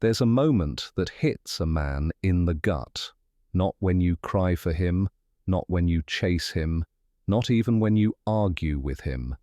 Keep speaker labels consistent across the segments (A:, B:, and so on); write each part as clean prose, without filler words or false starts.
A: There's a moment that hits a man in the gut. Not when you cry for him, not when you chase him, not even when you argue with him.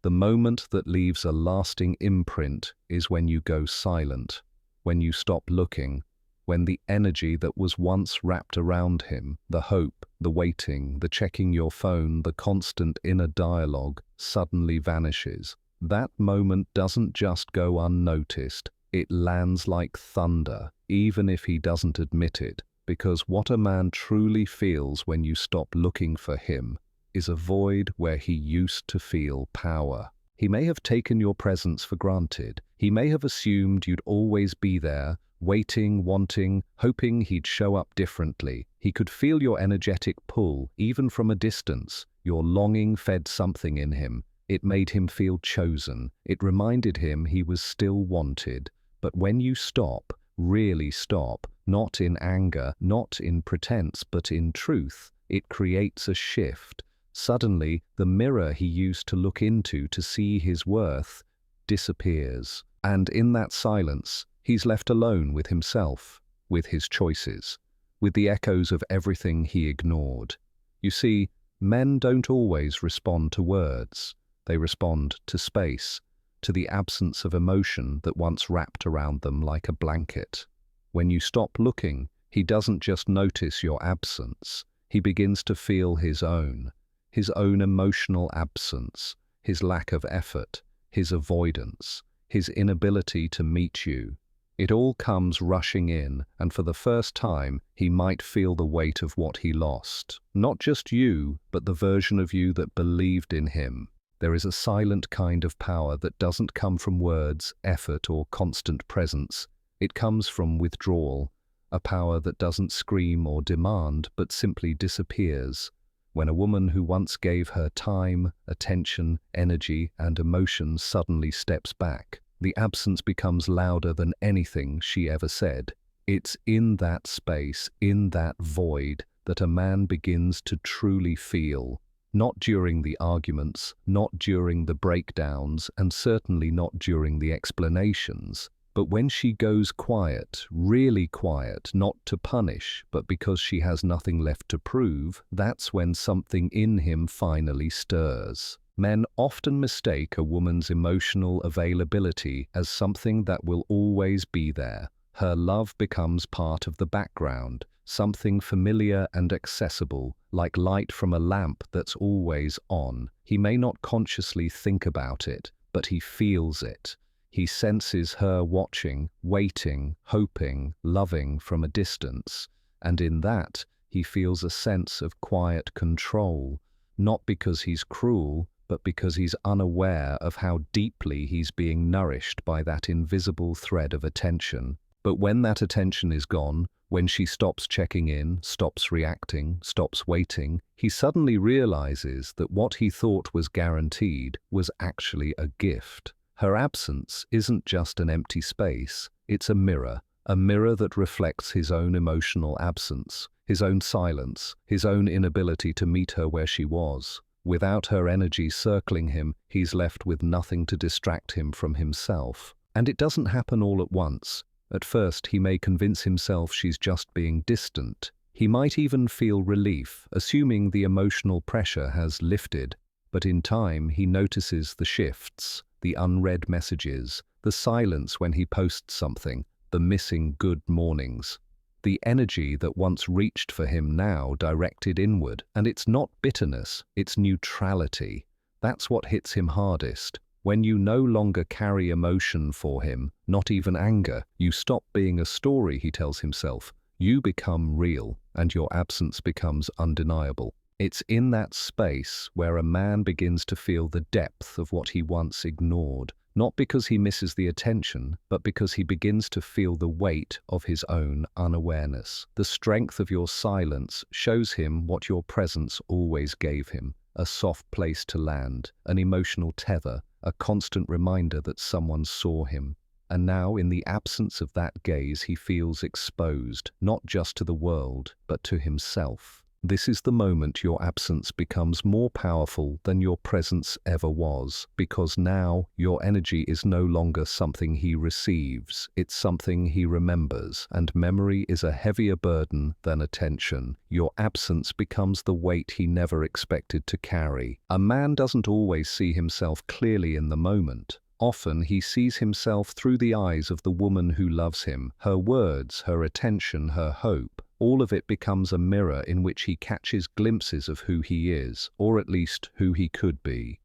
A: The moment that leaves a lasting imprint is when you go silent, when you stop looking, when the energy that was once wrapped around him, the hope, the waiting, the checking your phone, the constant inner dialogue, suddenly vanishes. That moment doesn't just go unnoticed, it lands like thunder, even if he doesn't admit it, because what a man truly feels when you stop looking for him is a void where he used to feel power. He may have taken your presence for granted. He may have assumed you'd always be there, waiting, wanting, hoping he'd show up differently. He could feel your energetic pull, even from a distance. Your longing fed something in him. It made him feel chosen. It reminded him he was still wanted. But when you stop, really stop, not in anger, not in pretense, but in truth, it creates a shift. Suddenly, the mirror he used to look into to see his worth disappears. And in that silence, he's left alone with himself, with his choices, with the echoes of everything he ignored. You see, men don't always respond to words. They respond to space, to the absence of emotion that once wrapped around them like a blanket. When you stop looking, he doesn't just notice your absence. He begins to feel his own emotional absence, his lack of effort, his avoidance, his inability to meet you. It all comes rushing in, and for the first time, he might feel the weight of what he lost. Not just you, but the version of you that believed in him. There is a silent kind of power that doesn't come from words, effort, or constant presence. It comes from withdrawal, a power that doesn't scream or demand, but simply disappears. When a woman who once gave her time, attention, energy, and emotion suddenly steps back, the absence becomes louder than anything she ever said. It's in that space, in that void, that a man begins to truly feel. Not during the arguments, not during the breakdowns, and certainly not during the explanations. But when she goes quiet, really quiet, not to punish, but because she has nothing left to prove, that's when something in him finally stirs. Men often mistake a woman's emotional availability as something that will always be there. Her love becomes part of the background, something familiar and accessible, like light from a lamp that's always on. He may not consciously think about it, but he feels it. He senses her watching, waiting, hoping, loving from a distance, and in that, he feels a sense of quiet control, not because he's cruel, but because he's unaware of how deeply he's being nourished by that invisible thread of attention. But when that attention is gone, when she stops checking in, stops reacting, stops waiting, he suddenly realizes that what he thought was guaranteed was actually a gift. Her absence isn't just an empty space, it's a mirror that reflects his own emotional absence, his own silence, his own inability to meet her where she was. Without her energy circling him, he's left with nothing to distract him from himself. And it doesn't happen all at once. At first, he may convince himself she's just being distant. He might even feel relief, assuming the emotional pressure has lifted. But in time, he notices the shifts, the unread messages, the silence when he posts something, the missing good mornings. The energy that once reached for him now directed inward, and it's not bitterness, it's neutrality. That's what hits him hardest. When you no longer carry emotion for him, not even anger, you stop being a story, he tells himself. You become real, and your absence becomes undeniable. It's in that space where a man begins to feel the depth of what he once ignored, not because he misses the attention, but because he begins to feel the weight of his own unawareness. The strength of your silence shows him what your presence always gave him, a soft place to land, an emotional tether, a constant reminder that someone saw him. And now, in the absence of that gaze, he feels exposed, not just to the world, but to himself. This is the moment your absence becomes more powerful than your presence ever was, because now your energy is no longer something he receives, it's something he remembers, and memory is a heavier burden than attention. Your absence becomes the weight he never expected to carry. A man doesn't always see himself clearly in the moment. Often he sees himself through the eyes of the woman who loves him, her words, her attention, her hope. All of it becomes a mirror in which he catches glimpses of who he is, or at least who he could be.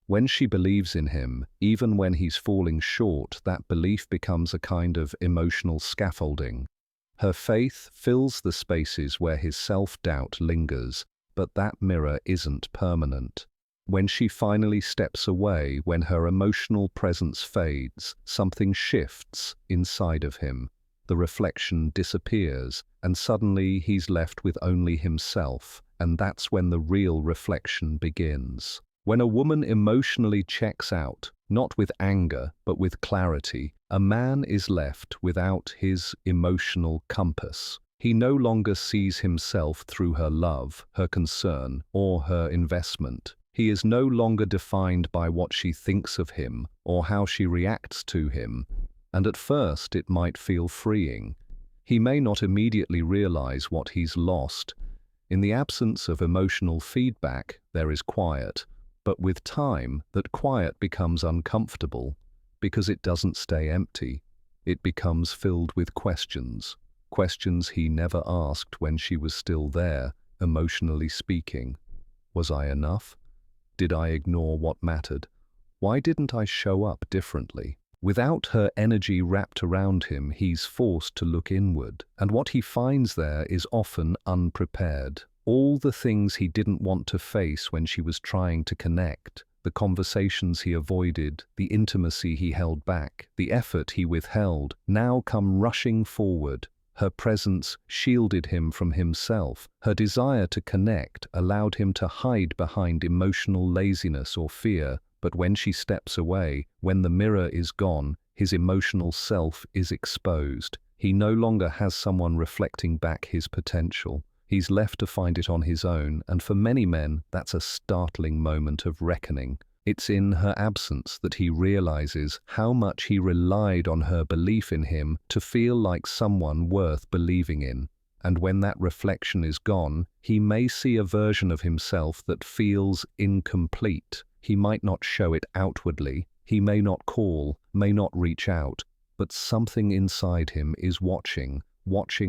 A: When she believes in him, even when he's falling short, that belief becomes a kind of emotional scaffolding. Her faith fills the spaces where his self-doubt lingers, but that mirror isn't permanent. When she finally steps away, when her emotional presence fades, something shifts inside of him. The reflection disappears, and suddenly he's left with only himself, and that's when the real reflection begins. When a woman emotionally checks out, not with anger, but with clarity, a man is left without his emotional compass. He no longer sees himself through her love, her concern, or her investment. He is no longer defined by what she thinks of him, or how she reacts to him. And at first it might feel freeing. He may not immediately realize what he's lost. In the absence of emotional feedback, there is quiet. But with time, that quiet becomes uncomfortable, because it doesn't stay empty. It becomes filled with questions. Questions he never asked when she was still there, emotionally speaking. Was I enough? Did I ignore what mattered? Why didn't I show up differently? Without her energy wrapped around him, he's forced to look inward, and what he finds there is often unprepared. All the things he didn't want to face when she was trying to connect, the conversations he avoided, the intimacy he held back, the effort he withheld, now come rushing forward. Her presence shielded him from himself. Her desire to connect allowed him to hide behind emotional laziness or fear. But when she steps away, when the mirror is gone, his emotional self is exposed. He no longer has someone reflecting back his potential. He's left to find it on his own, and for many men, that's a startling moment of reckoning. It's in her absence that he realizes how much he relied on her belief in him to feel like someone worth believing in. And when that reflection is gone, he may see a version of himself that feels incomplete. He might not show it outwardly, he may not call, may not reach out, but something inside him is watching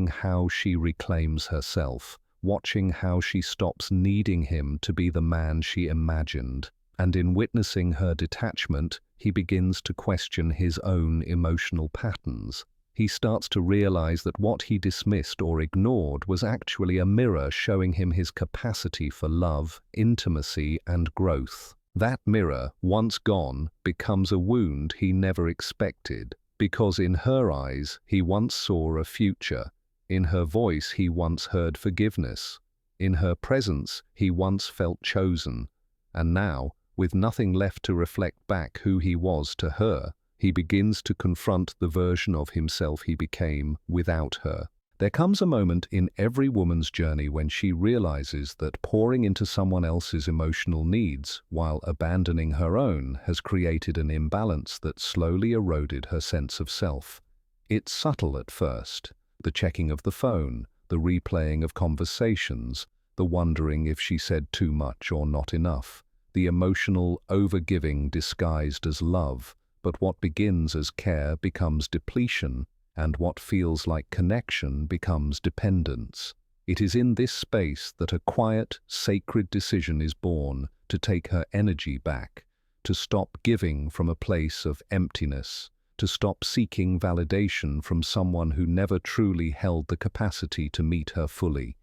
A: how she reclaims herself, watching how she stops needing him to be the man she imagined. And in witnessing her detachment, he begins to question his own emotional patterns. He starts to realize that what he dismissed or ignored was actually a mirror showing him his capacity for love, intimacy, and growth. That mirror, once gone, becomes a wound he never expected, because in her eyes he once saw a future, in her voice he once heard forgiveness, in her presence he once felt chosen, and now, with nothing left to reflect back who he was to her, he begins to confront the version of himself he became without her. There comes a moment in every woman's journey when she realizes that pouring into someone else's emotional needs while abandoning her own has created an imbalance that slowly eroded her sense of self. It's subtle at first, the checking of the phone, the replaying of conversations, the wondering if she said too much or not enough, the emotional overgiving disguised as love, but what begins as care becomes depletion, and what feels like connection becomes dependence. It is in this space that a quiet, sacred decision is born to take her energy back, to stop giving from a place of emptiness, to stop seeking validation from someone who never truly held the capacity to meet her fully.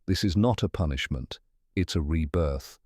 A: This is not a punishment, it's a rebirth.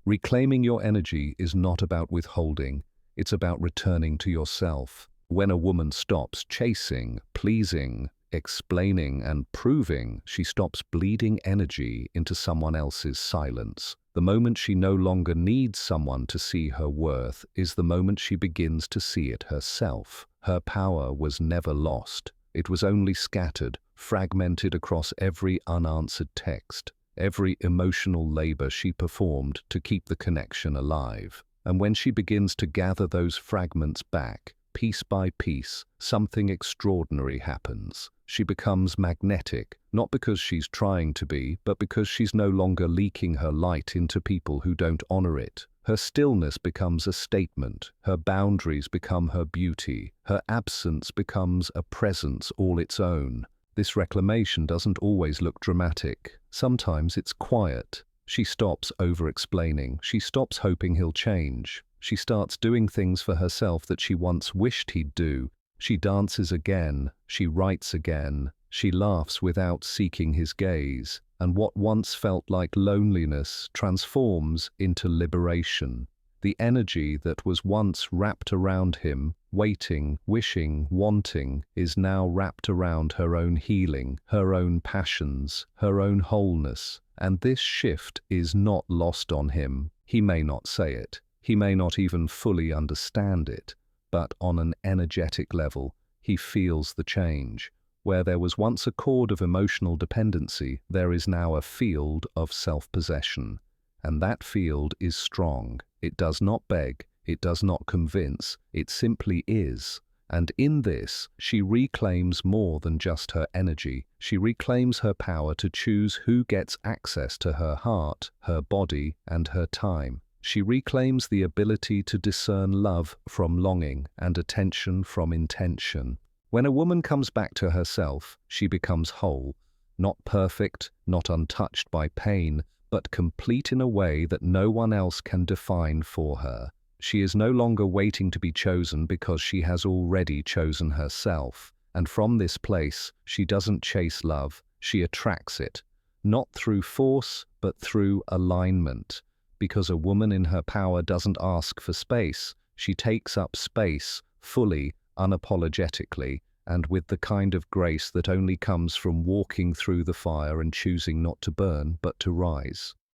A: Reclaiming your energy is not about withholding, it's about returning to yourself. When a woman stops chasing, pleasing, explaining, and proving, she stops bleeding energy into someone else's silence. The moment she no longer needs someone to see her worth is the moment she begins to see it herself. Her power was never lost. It was only scattered, fragmented across every unanswered text. every emotional labor she performed to keep the connection alive. And when she begins to gather those fragments back, piece by piece, something extraordinary happens. She becomes magnetic, not because she's trying to be, but because she's no longer leaking her light into people who don't honor it. Her stillness becomes a statement, her boundaries become her beauty, her absence becomes a presence all its own. This reclamation doesn't always look dramatic. Sometimes it's quiet. She stops over-explaining. She stops hoping he'll change. She starts doing things for herself that she once wished he'd do. She dances again. She writes again. She laughs without seeking his gaze. And what once felt like loneliness transforms into liberation. The energy that was once wrapped around him, waiting, wishing, wanting, is now wrapped around her own healing, her own passions, her own wholeness. And this shift is not lost on him. He may not say it. He may not even fully understand it. But on an energetic level, he feels the change. Where there was once a cord of emotional dependency, there is now a field of self-possession. And that field is strong. It does not beg, it does not convince, it simply is. And in this, she reclaims more than just her energy. She reclaims her power to choose who gets access to her heart, her body, and her time. She reclaims the ability to discern love from longing and attention from intention. When a woman comes back to herself, she becomes whole, not perfect, not untouched by pain, but complete in a way that no one else can define for her. She is no longer waiting to be chosen because she has already chosen herself. And from this place, she doesn't chase love, she attracts it. Not through force, but through alignment. Because a woman in her power doesn't ask for space, she takes up space, fully, unapologetically, and with the kind of grace that only comes from walking through the fire and choosing not to burn, but to rise.